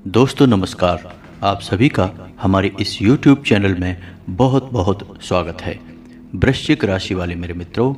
दोस्तों नमस्कार। आप सभी का हमारे इस YouTube चैनल में बहुत बहुत स्वागत है। वृश्चिक राशि वाले मेरे मित्रों,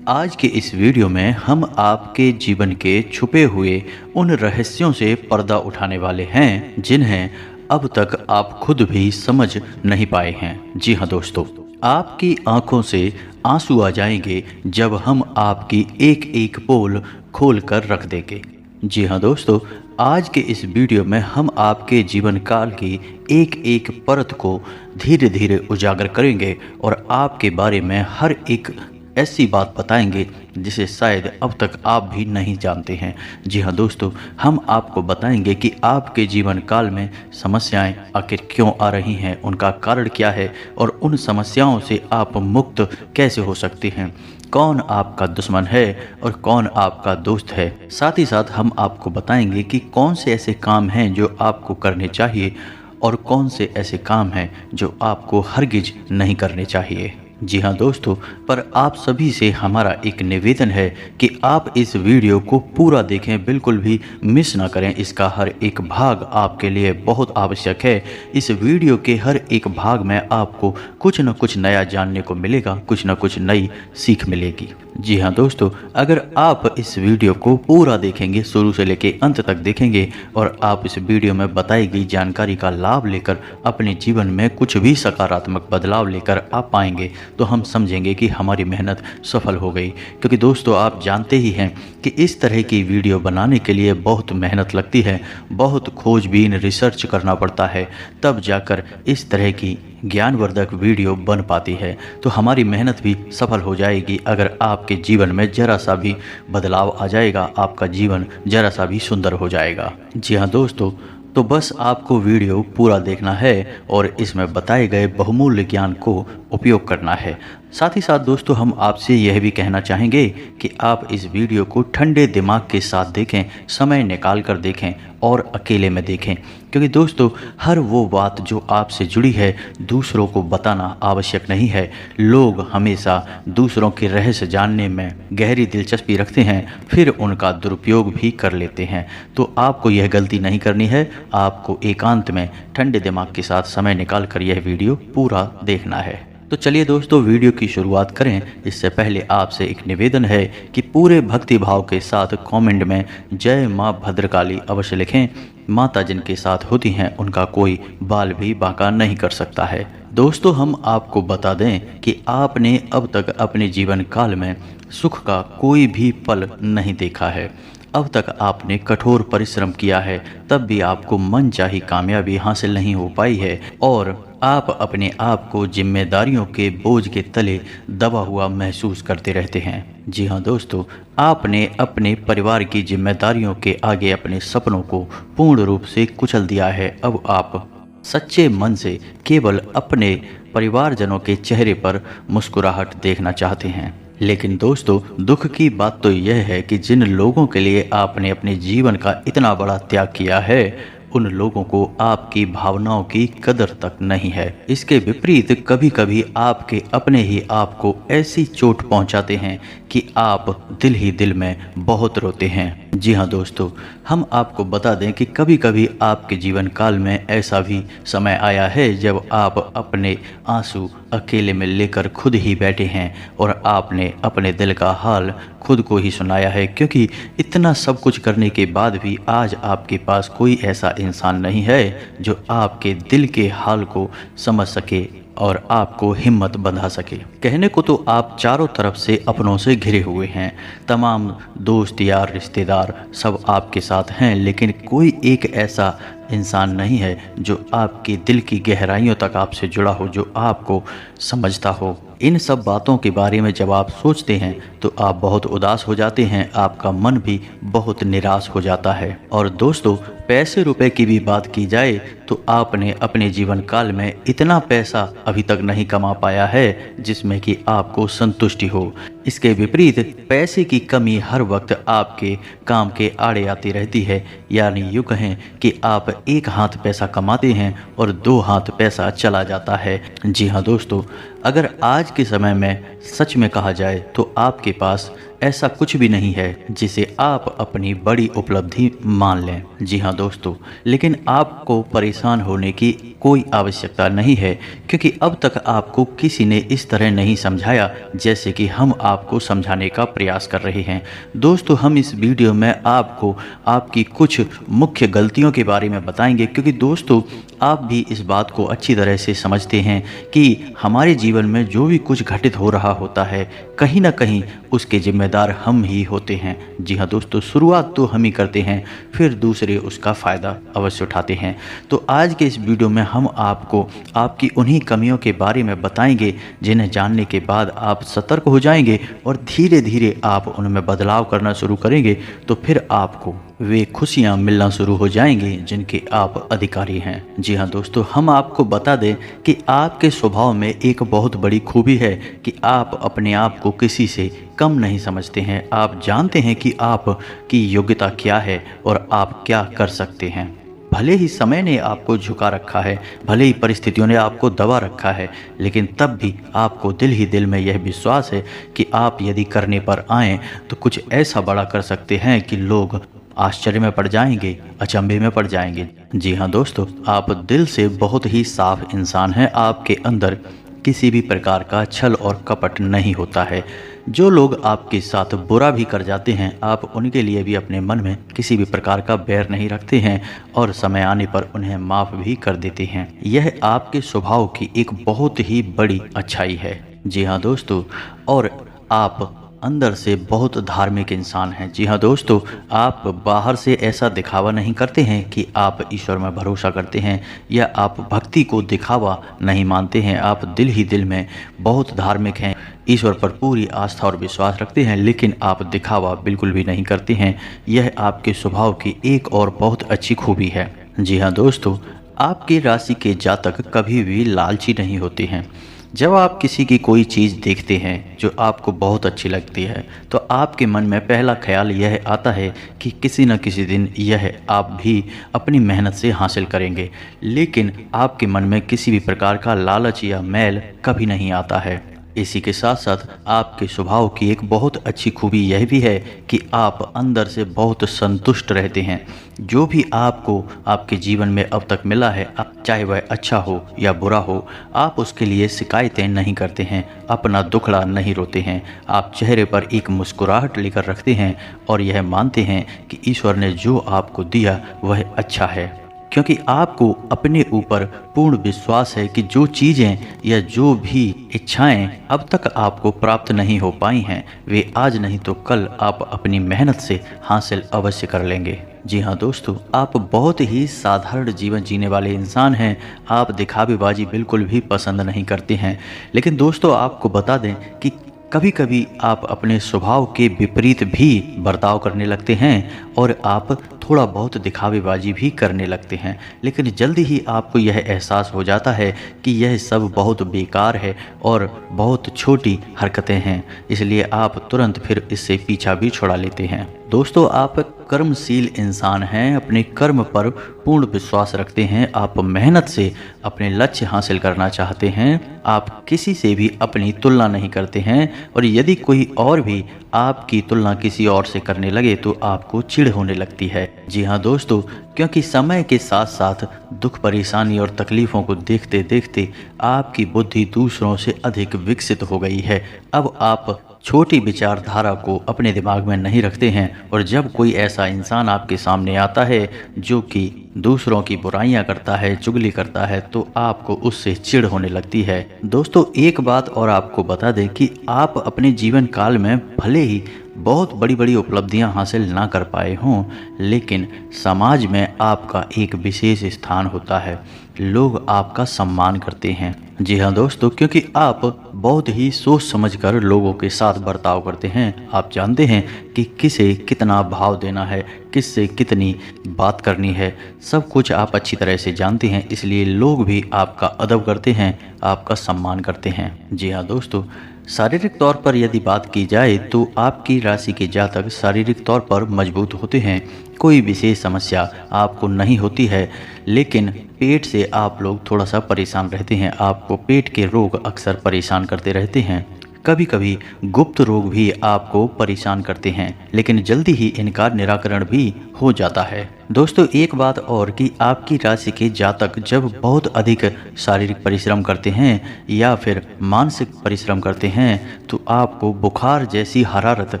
आज के इस वीडियो में हम आपके जीवन के छुपे हुए उन रहस्यों से पर्दा उठाने वाले हैं जिन्हें अब तक आप खुद भी समझ नहीं पाए हैं। जी हाँ दोस्तों, आपकी आंखों से आंसू आ जाएंगे जब हम आपकी एक एक पोल खोल कर रख देंगे। जी हाँ दोस्तों, आज के इस वीडियो में हम आपके जीवन काल की एक एक परत को धीरे धीरे उजागर करेंगे और आपके बारे में हर एक ऐसी बात बताएंगे जिसे शायद अब तक आप भी नहीं जानते हैं। जी हाँ दोस्तों, हम आपको बताएंगे कि आपके जीवन काल में समस्याएं आखिर क्यों आ रही हैं, उनका कारण क्या है और उन समस्याओं से आप मुक्त कैसे हो सकते हैं, कौन आपका दुश्मन है और कौन आपका दोस्त है। साथ ही साथ हम आपको बताएंगे कि कौन से ऐसे काम हैं जो आपको करने चाहिए और कौन से ऐसे काम हैं जो आपको हरगिज नहीं करने चाहिए। जी हाँ दोस्तों, पर आप सभी से हमारा एक निवेदन है कि आप इस वीडियो को पूरा देखें, बिल्कुल भी मिस ना करें। इसका हर एक भाग आपके लिए बहुत आवश्यक है। इस वीडियो के हर एक भाग में आपको कुछ न कुछ नया जानने को मिलेगा, कुछ न कुछ नई सीख मिलेगी। जी हाँ दोस्तों, अगर आप इस वीडियो को पूरा देखेंगे, शुरू से लेकर अंत तक देखेंगे और आप इस वीडियो में बताई गई जानकारी का लाभ लेकर अपने जीवन में कुछ भी सकारात्मक बदलाव लेकर आ पाएंगे, तो हम समझेंगे कि हमारी मेहनत सफल हो गई। क्योंकि दोस्तों, आप जानते ही हैं कि इस तरह की वीडियो बनाने के लिए बहुत मेहनत लगती है, बहुत खोजबीन रिसर्च करना पड़ता है, तब जाकर इस तरह की ज्ञानवर्धक वीडियो बन पाती है। तो हमारी मेहनत भी सफल हो जाएगी अगर आपके जीवन में जरा सा भी बदलाव आ जाएगा, आपका जीवन जरा सा भी सुंदर हो जाएगा। जी हाँ दोस्तों, तो बस आपको वीडियो पूरा देखना है और इसमें बताए गए बहुमूल्य ज्ञान को उपयोग करना है। साथ ही साथ दोस्तों, हम आपसे यह भी कहना चाहेंगे कि आप इस वीडियो को ठंडे दिमाग के साथ देखें, समय निकाल कर देखें और अकेले में देखें। क्योंकि दोस्तों, हर वो बात जो आपसे जुड़ी है दूसरों को बताना आवश्यक नहीं है। लोग हमेशा दूसरों के रहस्य जानने में गहरी दिलचस्पी रखते हैं, फिर उनका दुरुपयोग भी कर लेते हैं। तो आपको यह गलती नहीं करनी है। आपको एकांत में ठंडे दिमाग के साथ समय निकाल कर यह वीडियो पूरा देखना है। तो चलिए दोस्तों, वीडियो की शुरुआत करें। इससे पहले आपसे एक निवेदन है कि पूरे भक्ति भाव के साथ कमेंट में जय माँ भद्रकाली अवश्य लिखें। माता जिनके साथ होती हैं उनका कोई बाल भी बांका नहीं कर सकता है। दोस्तों, हम आपको बता दें कि आपने अब तक अपने जीवन काल में सुख का कोई भी पल नहीं देखा है। अब तक आपने कठोर परिश्रम किया है, तब भी आपको मनचाही कामयाबी हासिल नहीं हो पाई है और आप अपने आप को जिम्मेदारियों के बोझ के तले दबा हुआ महसूस करते रहते हैं। जी हाँ दोस्तों, आपने अपने परिवार की जिम्मेदारियों के आगे अपने सपनों को पूर्ण रूप से कुचल दिया है। अब आप सच्चे मन से केवल अपने परिवारजनों के चेहरे पर मुस्कुराहट देखना चाहते हैं। लेकिन दोस्तों, दुख की बात तो यह है कि जिन लोगों के लिए आपने अपने जीवन का इतना बड़ा त्याग किया है, उन लोगों को आपकी भावनाओं की कदर तक नहीं है। इसके विपरीत कभी कभी आपके अपने ही आपको ऐसी चोट पहुंचाते हैं कि आप दिल ही दिल में बहुत रोते हैं। जी हाँ दोस्तों, हम आपको बता दें कि कभी कभी आपके जीवन काल में ऐसा भी समय आया है जब आप अपने आंसू अकेले में लेकर खुद ही बैठे हैं और आपने अपने दिल का हाल खुद को ही सुनाया है। क्योंकि इतना सब कुछ करने के बाद भी आज आपके पास कोई ऐसा इंसान नहीं है जो आपके दिल के हाल को समझ सके और आपको हिम्मत बंधा सके। कहने को तो आप चारों तरफ से अपनों से घिरे हुए हैं, तमाम दोस्त यार रिश्तेदार सब आपके साथ हैं, लेकिन कोई एक ऐसा इंसान नहीं है जो आपके दिल की गहराइयों तक आपसे जुड़ा हो, जो आपको समझता हो। इन सब बातों के बारे में जब आप सोचते हैं तो आप बहुत उदास हो जाते हैं, आपका मन भी बहुत निराश हो जाता है। और दोस्तों, पैसे रुपए की भी बात की जाए तो आपने अपने जीवन काल में इतना पैसा अभी तक नहीं कमा पाया है जिसमें कि आपको संतुष्टि हो। इसके विपरीत पैसे की कमी हर वक्त आपके काम के आड़े आती रहती है। यानी यूँ कहें कि आप एक हाथ पैसा कमाते हैं और दो हाथ पैसा चला जाता है। जी हाँ दोस्तों, अगर आज के समय में सच में कहा जाए तो आपके पास ऐसा कुछ भी नहीं है जिसे आप अपनी बड़ी उपलब्धि मान लें। जी हाँ दोस्तों, लेकिन आपको परेशान होने की कोई आवश्यकता नहीं है, क्योंकि अब तक आपको किसी ने इस तरह नहीं समझाया जैसे कि हम आपको समझाने का प्रयास कर रहे हैं। दोस्तों, हम इस वीडियो में आपको आपकी कुछ मुख्य गलतियों के बारे में बताएंगे, क्योंकि दोस्तों आप भी इस बात को अच्छी तरह से समझते हैं कि हमारे जीवन में जो भी कुछ घटित हो रहा होता है, कहीं ना कहीं उसके जिम्मेदार हम ही होते हैं। जी हाँ दोस्तों, शुरुआत तो हम ही करते हैं, फिर दूसरे उसका फ़ायदा अवश्य उठाते हैं। तो आज के इस वीडियो में हम आपको आपकी उन्हीं कमियों के बारे में बताएंगे जिन्हें जानने के बाद आप सतर्क हो जाएंगे और धीरे धीरे आप उनमें बदलाव करना शुरू करेंगे, तो फिर आपको वे खुशियां मिलना शुरू हो जाएंगी जिनके आप अधिकारी हैं। जी हाँ दोस्तों, हम आपको बता दें कि आपके स्वभाव में एक बहुत बड़ी खूबी है कि आप अपने आप को किसी से कम नहीं समझते हैं। आप जानते हैं कि आपकी योग्यता क्या है और आप क्या कर सकते हैं। भले ही समय ने आपको झुका रखा है, भले ही परिस्थितियों ने आपको दबा रखा है, लेकिन तब भी आपको दिल ही दिल में यह विश्वास है कि आप यदि करने पर आएँ तो कुछ ऐसा बड़ा कर सकते हैं कि लोग आश्चर्य में पड़ जाएंगे, अचंभे में पड़ जाएंगे। जी हाँ दोस्तों, आप दिल से बहुत ही साफ इंसान हैं। आपके अंदर किसी भी प्रकार का छल और कपट नहीं होता है। जो लोग आपके साथ बुरा भी कर जाते हैं, आप उनके लिए भी अपने मन में किसी भी प्रकार का बैर नहीं रखते हैं और समय आने पर उन्हें माफ़ भी कर देते हैं। यह आपके स्वभाव की एक बहुत ही बड़ी अच्छाई है। जी हाँ दोस्तों, और आप अंदर से बहुत धार्मिक इंसान हैं। जी हाँ दोस्तों, आप बाहर से ऐसा दिखावा नहीं करते हैं कि आप ईश्वर में भरोसा करते हैं या आप भक्ति को दिखावा नहीं मानते हैं। आप दिल ही दिल में बहुत धार्मिक हैं, ईश्वर पर पूरी आस्था और विश्वास रखते हैं, लेकिन आप दिखावा बिल्कुल भी नहीं करते हैं। यह आपके स्वभाव की एक और बहुत अच्छी खूबी है। जी हाँ दोस्तों, आपकी राशि के जातक कभी भी लालची नहीं होते हैं। जब आप किसी की कोई चीज़ देखते हैं जो आपको बहुत अच्छी लगती है, तो आपके मन में पहला ख्याल यह आता है कि किसी न किसी दिन यह आप भी अपनी मेहनत से हासिल करेंगे, लेकिन आपके मन में किसी भी प्रकार का लालच या मैल कभी नहीं आता है। इसी के साथ साथ आपके स्वभाव की एक बहुत अच्छी खूबी यह भी है कि आप अंदर से बहुत संतुष्ट रहते हैं। जो भी आपको आपके जीवन में अब तक मिला है, चाहे वह अच्छा हो या बुरा हो, आप उसके लिए शिकायतें नहीं करते हैं, अपना दुखड़ा नहीं रोते हैं। आप चेहरे पर एक मुस्कुराहट लेकर रखते हैं और यह मानते हैं कि ईश्वर ने जो आपको दिया वह अच्छा है, क्योंकि आपको अपने ऊपर पूर्ण विश्वास है कि जो चीज़ें या जो भी इच्छाएं अब तक आपको प्राप्त नहीं हो पाई हैं, वे आज नहीं तो कल आप अपनी मेहनत से हासिल अवश्य कर लेंगे। जी हाँ दोस्तों, आप बहुत ही साधारण जीवन जीने वाले इंसान हैं। आप दिखावेबाजी बिल्कुल भी पसंद नहीं करते हैं, लेकिन दोस्तों आपको बता दें कि कभी कभी आप अपने स्वभाव के विपरीत भी बर्ताव करने लगते हैं और आप थोड़ा बहुत दिखावेबाजी भी करने लगते हैं, लेकिन जल्दी ही आपको यह एहसास हो जाता है कि यह सब बहुत बेकार है और बहुत छोटी हरकतें हैं, इसलिए आप तुरंत फिर इससे पीछा भी छुड़ा लेते हैं। दोस्तों, आप कर्मशील इंसान हैं, अपने कर्म पर पूर्ण विश्वास रखते हैं, आप मेहनत से अपने लक्ष्य हासिल करना चाहते हैं, आप किसी से भी अपनी तुलना नहीं करते हैं और यदि कोई और भी आपकी तुलना किसी और से करने लगे तो आपको चिढ़ होने लगती है। जी हाँ दोस्तों, क्योंकि समय के साथ साथ दुख, परेशानी और तकलीफ़ों को देखते देखते आपकी बुद्धि दूसरों से अधिक विकसित हो गई है। अब आप छोटी विचारधारा को अपने दिमाग में नहीं रखते हैं और जब कोई ऐसा इंसान आपके सामने आता है जो कि दूसरों की बुराइयां करता है, चुगली करता है, तो आपको उससे चिढ़ होने लगती है। दोस्तों, एक बात और आपको बता दें कि आप अपने जीवन काल में भले ही बहुत बड़ी बड़ी उपलब्धियां हासिल ना कर पाए हों, लेकिन समाज में आपका एक विशेष स्थान होता है। लोग आपका सम्मान करते हैं। जी हाँ दोस्तों, क्योंकि आप बहुत ही सोच समझकर लोगों के साथ बर्ताव करते हैं। आप जानते हैं कि किसे कितना भाव देना है, किससे कितनी बात करनी है, सब कुछ आप अच्छी तरह से जानते हैं, इसलिए लोग भी आपका अदब करते हैं, आपका सम्मान करते हैं। जी हाँ दोस्तों, शारीरिक तौर पर यदि बात की जाए तो आपकी राशि के जातक शारीरिक तौर पर मजबूत होते हैं। कोई विशेष समस्या आपको नहीं होती है, लेकिन पेट से आप लोग थोड़ा सा परेशान रहते हैं। आपको पेट के रोग अक्सर परेशान करते रहते हैं। कभी कभी गुप्त रोग भी आपको परेशान करते हैं, लेकिन जल्दी ही इनका निराकरण भी हो जाता है। दोस्तों, एक बात और कि आपकी राशि के जातक जब बहुत अधिक शारीरिक परिश्रम करते हैं या फिर मानसिक परिश्रम करते हैं तो आपको बुखार जैसी हरारत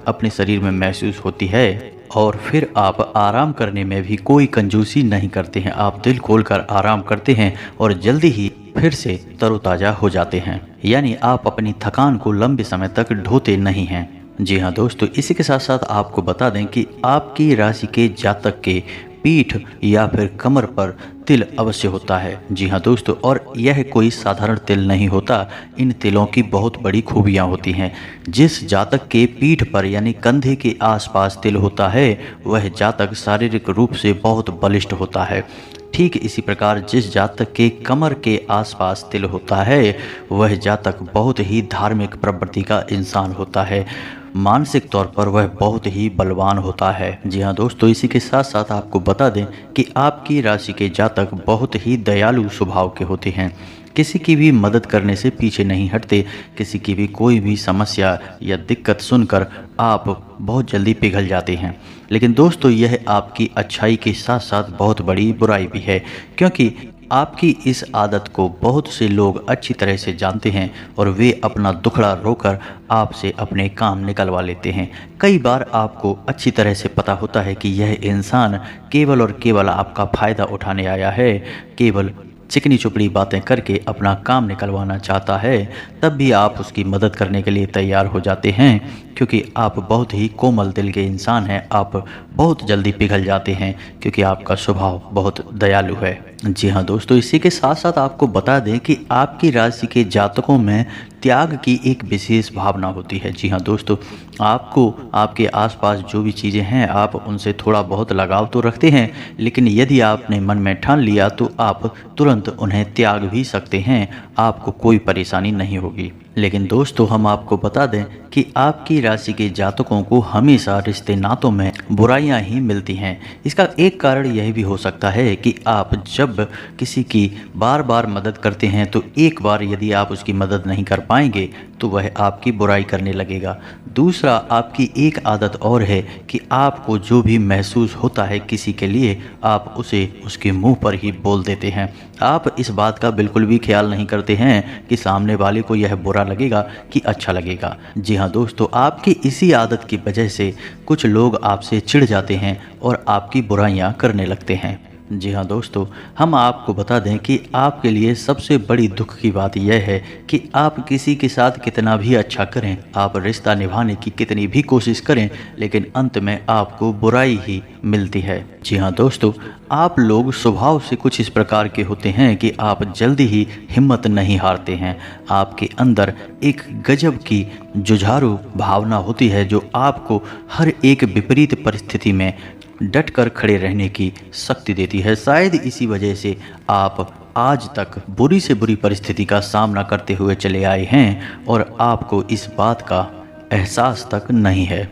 अपने शरीर में महसूस होती है और फिर आप आराम करने में भी कोई कंजूसी नहीं करते हैं। आप दिल खोलकर आराम करते हैं और जल्दी ही फिर से तरोताज़ा हो जाते हैं, यानी आप अपनी थकान को लंबे समय तक ढोते नहीं हैं। जी हाँ दोस्तों, इसी के साथ साथ आपको बता दें कि आपकी राशि के जातक के पीठ या फिर कमर पर तिल अवश्य होता है। जी हाँ दोस्तों, और यह कोई साधारण तिल नहीं होता। इन तिलों की बहुत बड़ी खूबियाँ होती हैं। जिस जातक के पीठ पर यानी कंधे के आसपास तिल होता है वह जातक शारीरिक रूप से बहुत बलिष्ठ होता है। ठीक इसी प्रकार जिस जातक के कमर के आसपास तिल होता है वह जातक बहुत ही धार्मिक प्रवृत्ति का इंसान होता है। मानसिक तौर पर वह बहुत ही बलवान होता है। जी हाँ दोस्तों, इसी के साथ साथ आपको बता दें कि आपकी राशि के जातक बहुत ही दयालु स्वभाव के होते हैं। किसी की भी मदद करने से पीछे नहीं हटते। किसी की भी कोई भी समस्या या दिक्कत सुनकर आप बहुत जल्दी पिघल जाते हैं। लेकिन दोस्तों, यह आपकी अच्छाई के साथ साथ बहुत बड़ी बुराई भी है, क्योंकि आपकी इस आदत को बहुत से लोग अच्छी तरह से जानते हैं और वे अपना दुखड़ा रोकर आपसे अपने काम निकलवा लेते हैं। कई बार आपको अच्छी तरह से पता होता है कि यह इंसान केवल और केवल आपका फ़ायदा उठाने आया है, केवल चिकनी चुपड़ी बातें करके अपना काम निकलवाना चाहता है, तब भी आप उसकी मदद करने के लिए तैयार हो जाते हैं, क्योंकि आप बहुत ही कोमल दिल के इंसान हैं। आप बहुत जल्दी पिघल जाते हैं क्योंकि आपका स्वभाव बहुत दयालु है। जी हाँ दोस्तों, इसी के साथ साथ आपको बता दें कि आपकी राशि के जातकों में त्याग की एक विशेष भावना होती है। जी हाँ दोस्तों, आपको आपके आसपास जो भी चीज़ें हैं आप उनसे थोड़ा बहुत लगाव तो रखते हैं, लेकिन यदि आपने मन में ठान लिया तो आप तुरंत उन्हें त्याग भी सकते हैं। आपको कोई परेशानी नहीं होगी। लेकिन दोस्तों, हम आपको बता दें कि आपकी राशि के जातकों को हमेशा रिश्ते नातों में बुराइयां ही मिलती हैं। इसका एक कारण यह भी हो सकता है कि आप जब किसी की बार बार मदद करते हैं तो एक बार यदि आप उसकी मदद नहीं कर पाएंगे तो वह आपकी बुराई करने लगेगा। दूसरा, आपकी एक आदत और है कि आपको जो भी महसूस होता है किसी के लिए आप उसे उसके मुंह पर ही बोल देते हैं। आप इस बात का बिल्कुल भी ख्याल नहीं करते हैं कि सामने वाले को यह बुरा लगेगा कि अच्छा लगेगा। जी हाँ दोस्तों, आपकी इसी आदत की वजह से कुछ लोग आपसे चिढ़ जाते हैं और आपकी बुराइयां करने लगते हैं। जी हाँ दोस्तों, हम आपको बता दें कि आपके लिए सबसे बड़ी दुख की बात यह है कि आप किसी के साथ कितना भी अच्छा करें, आप रिश्ता निभाने की कितनी भी कोशिश करें, लेकिन अंत में आपको बुराई ही मिलती है। जी हाँ दोस्तों, आप लोग स्वभाव से कुछ इस प्रकार के होते हैं कि आप जल्दी ही हिम्मत नहीं हारते हैं। आपके अंदर एक गजब की जुझारू भावना होती है जो आपको हर एक विपरीत परिस्थिति में डट कर खड़े रहने की शक्ति देती है। शायद इसी वजह से आप आज तक बुरी से बुरी परिस्थिति का सामना करते हुए चले आए हैं और आपको इस बात का एहसास तक नहीं है।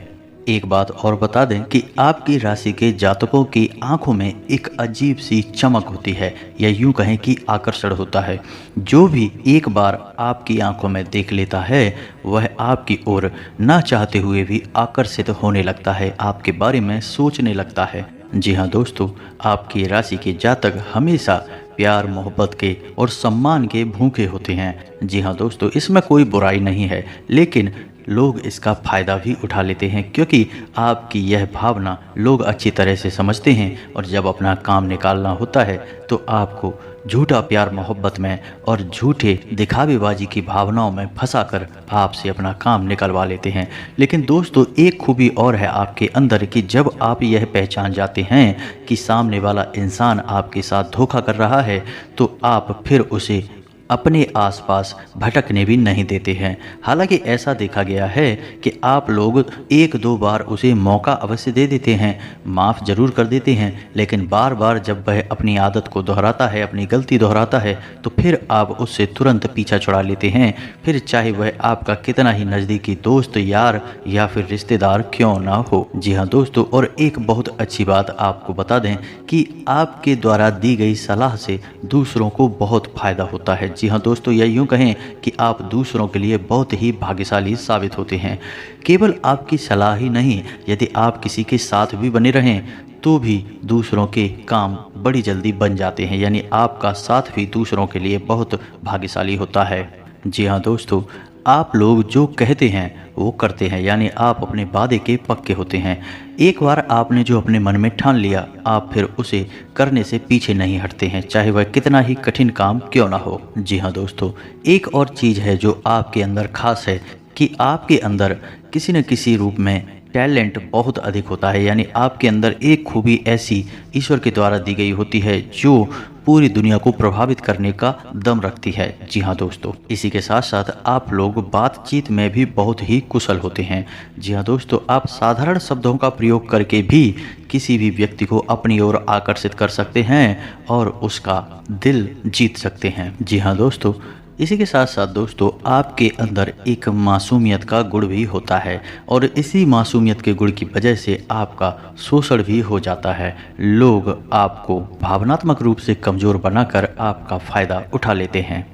एक बात और बता दें कि आपकी राशि के जातकों की आंखों में एक अजीब सी चमक होती है, या यूं कहें कि आकर्षण होता है। जो भी एक बार आपकी आंखों में देख लेता है वह आपकी ओर ना चाहते हुए भी आकर्षित होने लगता है, आपके बारे में सोचने लगता है। जी हाँ दोस्तों, आपकी राशि के जातक हमेशा प्यार मोहब्बत के और सम्मान के भूखे होते हैं। जी हाँ दोस्तों, इसमें कोई बुराई नहीं है, लेकिन लोग इसका फ़ायदा भी उठा लेते हैं, क्योंकि आपकी यह भावना लोग अच्छी तरह से समझते हैं और जब अपना काम निकालना होता है तो आपको झूठा प्यार मोहब्बत में और झूठे दिखावेबाजी की भावनाओं में फंसाकर आपसे अपना काम निकलवा लेते हैं। लेकिन दोस्तों, एक खूबी और है आपके अंदर कि जब आप यह पहचान जाते हैं कि सामने वाला इंसान आपके साथ धोखा कर रहा है तो आप फिर उसे अपने आसपास भटकने भी नहीं देते हैं। हालांकि ऐसा देखा गया है कि आप लोग एक दो बार उसे मौका अवश्य दे देते हैं, माफ़ ज़रूर कर देते हैं, लेकिन बार बार जब वह अपनी आदत को दोहराता है, अपनी गलती दोहराता है, तो फिर आप उससे तुरंत पीछा छुड़ा लेते हैं, फिर चाहे वह आपका कितना ही नज़दीकी दोस्त, यार या फिर रिश्तेदार क्यों ना हो। जी हाँ दोस्तों, और एक बहुत अच्छी बात आपको बता दें कि आपके द्वारा दी गई सलाह से दूसरों को बहुत फ़ायदा होता है। जी हाँ दोस्तों, या यूँ कहें कि आप दूसरों के लिए बहुत ही भाग्यशाली साबित होते हैं। केवल आपकी सलाह ही नहीं, यदि आप किसी के साथ भी बने रहें तो भी दूसरों के काम बड़ी जल्दी बन जाते हैं, यानी आपका साथ भी दूसरों के लिए बहुत भाग्यशाली होता है। जी हाँ दोस्तों, आप लोग जो कहते हैं वो करते हैं, यानी आप अपने वादे के पक्के होते हैं। एक बार आपने जो अपने मन में ठान लिया, आप फिर उसे करने से पीछे नहीं हटते हैं, चाहे वह कितना ही कठिन काम क्यों ना हो। जी हाँ दोस्तों, एक और चीज़ है जो आपके अंदर खास है कि आपके अंदर किसी न किसी रूप में टैलेंट बहुत अधिक होता है, यानी आपके अंदर एक खूबी ऐसी ईश्वर के द्वारा दी गई होती है जो पूरी दुनिया को प्रभावित करने का दम रखती है। जी हाँ दोस्तों, इसी के साथ साथ आप लोग बातचीत में भी बहुत ही कुशल होते हैं। जी हाँ दोस्तों, आप साधारण शब्दों का प्रयोग करके भी किसी भी व्यक्ति को अपनी ओर आकर्षित कर सकते हैं और उसका दिल जीत सकते हैं। जी हाँ दोस्तों, इसी के साथ साथ दोस्तों, आपके अंदर एक मासूमियत का गुण भी होता है और इसी मासूमियत के गुण की वजह से आपका शोषण भी हो जाता है। लोग आपको भावनात्मक रूप से कमज़ोर बनाकर आपका फ़ायदा उठा लेते हैं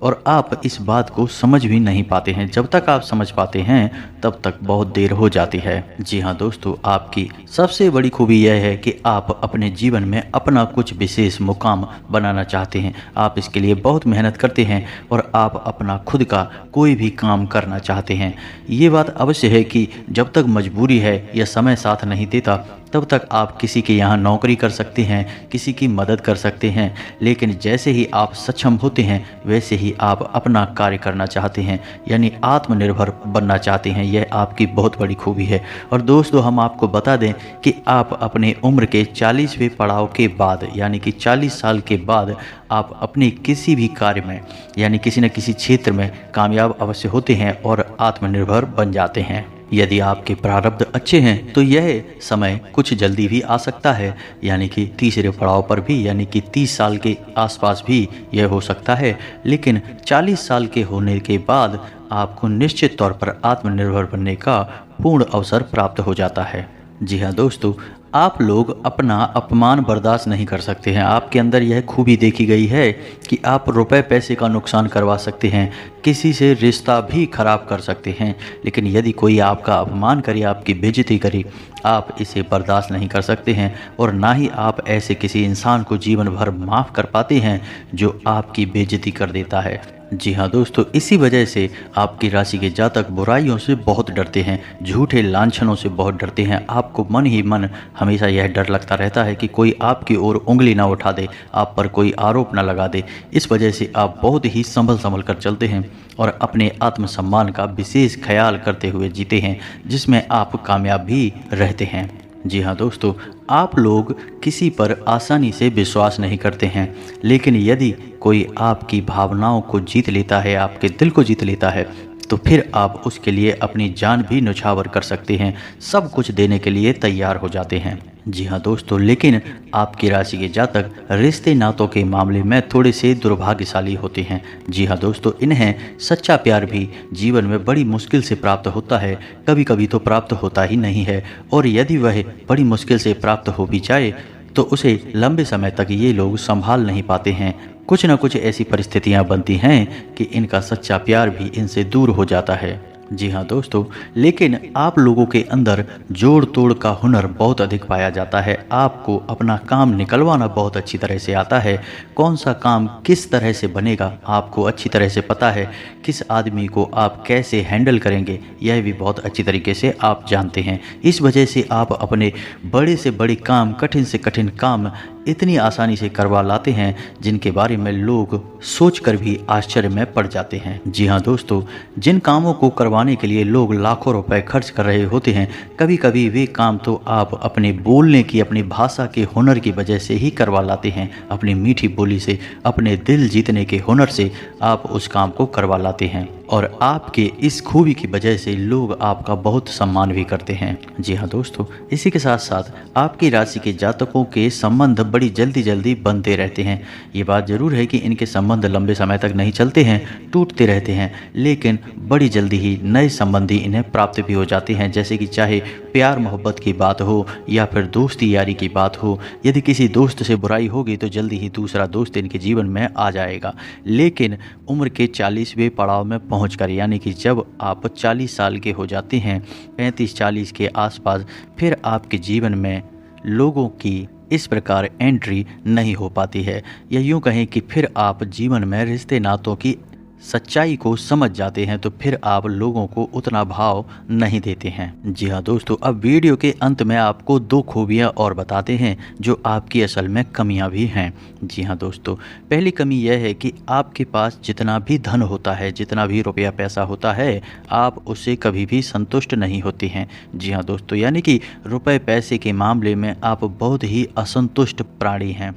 और आप इस बात को समझ भी नहीं पाते हैं। जब तक आप समझ पाते हैं तब तक बहुत देर हो जाती है। जी हाँ दोस्तों, आपकी सबसे बड़ी खूबी यह है कि आप अपने जीवन में अपना कुछ विशेष मुकाम बनाना चाहते हैं। आप इसके लिए बहुत मेहनत करते हैं और आप अपना खुद का कोई भी काम करना चाहते हैं। ये बात अवश्य है कि जब तक मजबूरी है या समय साथ नहीं देता तब तक आप किसी के यहाँ नौकरी कर सकते हैं, किसी की मदद कर सकते हैं, लेकिन जैसे ही आप सक्षम होते हैं वैसे ही आप अपना कार्य करना चाहते हैं, यानी आत्मनिर्भर बनना चाहते हैं। यह आपकी बहुत बड़ी खूबी है। और दोस्तों, हम आपको बता दें कि आप अपने उम्र के 40वें पड़ाव के बाद, यानी कि 40 साल के बाद आप अपने किसी भी कार्य में, यानी किसी न किसी क्षेत्र में कामयाब अवश्य होते हैं और आत्मनिर्भर बन जाते हैं। यदि आपके प्रारब्ध अच्छे हैं तो यह समय कुछ जल्दी भी आ सकता है, यानी कि तीसरे पड़ाव पर भी, यानी कि 30 साल के आसपास भी यह हो सकता है। लेकिन 40 साल के होने के बाद आपको निश्चित तौर पर आत्मनिर्भर बनने का पूर्ण अवसर प्राप्त हो जाता है। जी हाँ दोस्तों, आप लोग अपना अपमान बर्दाश्त नहीं कर सकते हैं। आपके अंदर यह खूबी देखी गई है कि आप रुपए पैसे का नुकसान करवा सकते हैं, किसी से रिश्ता भी खराब कर सकते हैं, लेकिन यदि कोई आपका अपमान करे, आपकी बेइज्जती करे, आप इसे बर्दाश्त नहीं कर सकते हैं और ना ही आप ऐसे किसी इंसान को जीवन भर माफ़ कर पाते हैं जो आपकी बेइज्जती कर देता है। जी हाँ दोस्तों, इसी वजह से आपकी राशि के जातक बुराइयों से बहुत डरते हैं, झूठे लांछनों से बहुत डरते हैं। आपको मन ही मन हमेशा यह डर लगता रहता है कि कोई आपकी ओर उंगली ना उठा दे, आप पर कोई आरोप ना लगा दे। इस वजह से आप बहुत ही संभल कर चलते हैं और अपने आत्मसम्मान का विशेष ख्याल करते हुए जीते हैं, जिसमें आप कामयाब भी रहते हैं। जी हाँ दोस्तों, आप लोग किसी पर आसानी से विश्वास नहीं करते हैं, लेकिन यदि कोई आपकी भावनाओं को जीत लेता है, आपके दिल को जीत लेता है, तो फिर आप उसके लिए अपनी जान भी न्यौछावर कर सकते हैं, सब कुछ देने के लिए तैयार हो जाते हैं। जी हाँ दोस्तों, लेकिन आपकी राशि के जातक रिश्ते नातों के मामले में थोड़े से दुर्भाग्यशाली होते हैं। जी हाँ दोस्तों, इन्हें सच्चा प्यार भी जीवन में बड़ी मुश्किल से प्राप्त होता है, कभी कभी तो प्राप्त होता ही नहीं है, और यदि वह बड़ी मुश्किल से प्राप्त हो भी जाए तो उसे लंबे समय तक ये लोग संभाल नहीं पाते हैं। कुछ न कुछ ऐसी परिस्थितियाँ बनती हैं कि इनका सच्चा प्यार भी इनसे दूर हो जाता है। जी हाँ दोस्तों, लेकिन आप लोगों के अंदर जोड़ तोड़ का हुनर बहुत अधिक पाया जाता है। आपको अपना काम निकलवाना बहुत अच्छी तरह से आता है। कौन सा काम किस तरह से बनेगा आपको अच्छी तरह से पता है। किस आदमी को आप कैसे हैंडल करेंगे यह भी बहुत अच्छी तरीके से आप जानते हैं। इस वजह से आप अपने बड़े से बड़े काम, कठिन से कठिन काम इतनी आसानी से करवा लाते हैं जिनके बारे में लोग सोचकर भी आश्चर्य में पड़ जाते हैं। जी हाँ दोस्तों, जिन कामों को करवाने के लिए लोग लाखों रुपए खर्च कर रहे होते हैं, कभी कभी वे काम तो आप अपने बोलने की, अपनी भाषा के हुनर की वजह से ही करवा लाते हैं। अपनी मीठी बोली से, अपने दिल जीतने के हुनर से आप उस काम को करवा लाते हैं। और आपके इस खूबी की वजह से लोग आपका बहुत सम्मान भी करते हैं। जी हाँ दोस्तों, इसी के साथ साथ आपकी राशि के जातकों के संबंध बड़ी जल्दी जल्दी बनते रहते हैं। ये बात ज़रूर है कि इनके संबंध लंबे समय तक नहीं चलते हैं, टूटते रहते हैं, लेकिन बड़ी जल्दी ही नए संबंधी इन्हें प्राप्त भी हो जाते हैं। जैसे कि चाहे प्यार मोहब्बत की बात हो या फिर दोस्ती यारी की बात हो, यदि किसी दोस्त से बुराई होगी तो जल्दी ही दूसरा दोस्त इनके जीवन में आ जाएगा। लेकिन उम्र के 40वें पड़ाव में पहुंचकर, यानी कि जब आप 40 साल के हो जाते हैं, 35-40 के आसपास, फिर आपके जीवन में लोगों की इस प्रकार एंट्री नहीं हो पाती है, या यूँ कहें कि फिर आप जीवन में रिश्ते नातों की सच्चाई को समझ जाते हैं, तो फिर आप लोगों को उतना भाव नहीं देते हैं। जी हाँ दोस्तों, अब वीडियो के अंत में आपको 2 खूबियाँ और बताते हैं जो आपकी असल में कमियाँ भी हैं। जी हाँ दोस्तों, पहली कमी यह है कि आपके पास जितना भी धन होता है, जितना भी रुपया पैसा होता है, आप उससे कभी भी संतुष्ट नहीं होते हैं। जी हाँ दोस्तों, यानी कि रुपए पैसे के मामले में आप बहुत ही असंतुष्ट प्राणी हैं।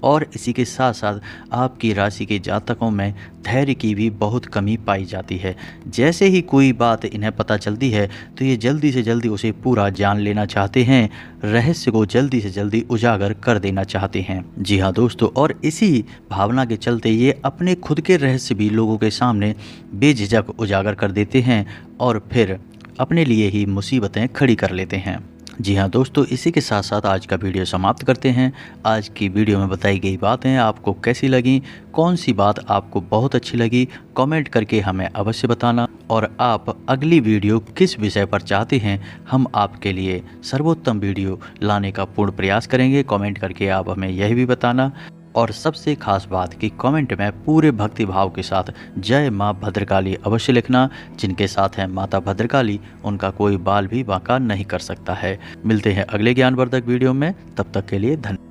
और इसी के साथ साथ आपकी राशि के जातकों में धैर्य की भी बहुत कमी पाई जाती है। जैसे ही कोई बात इन्हें पता चलती है तो ये जल्दी से जल्दी उसे पूरा जान लेना चाहते हैं, रहस्य को जल्दी से जल्दी उजागर कर देना चाहते हैं। जी हाँ दोस्तों, और इसी भावना के चलते ये अपने खुद के रहस्य भी लोगों के सामने बेझिझक उजागर कर देते हैं और फिर अपने लिए ही मुसीबतें खड़ी कर लेते हैं। जी हाँ दोस्तों, इसी के साथ साथ आज का वीडियो समाप्त करते हैं। आज की वीडियो में बताई गई बातें आपको कैसी लगी, कौन सी बात आपको बहुत अच्छी लगी, कमेंट करके हमें अवश्य बताना। और आप अगली वीडियो किस विषय पर चाहते हैं, हम आपके लिए सर्वोत्तम वीडियो लाने का पूर्ण प्रयास करेंगे। कमेंट करके आप हमें यह भी बताना। और सबसे खास बात कि कमेंट में पूरे भक्ति भाव के साथ जय माँ भद्रकाली अवश्य लिखना। जिनके साथ है माता भद्रकाली, उनका कोई बाल भी बांका नहीं कर सकता है। मिलते हैं अगले ज्ञानवर्धक वीडियो में, तब तक के लिए धन्यवाद।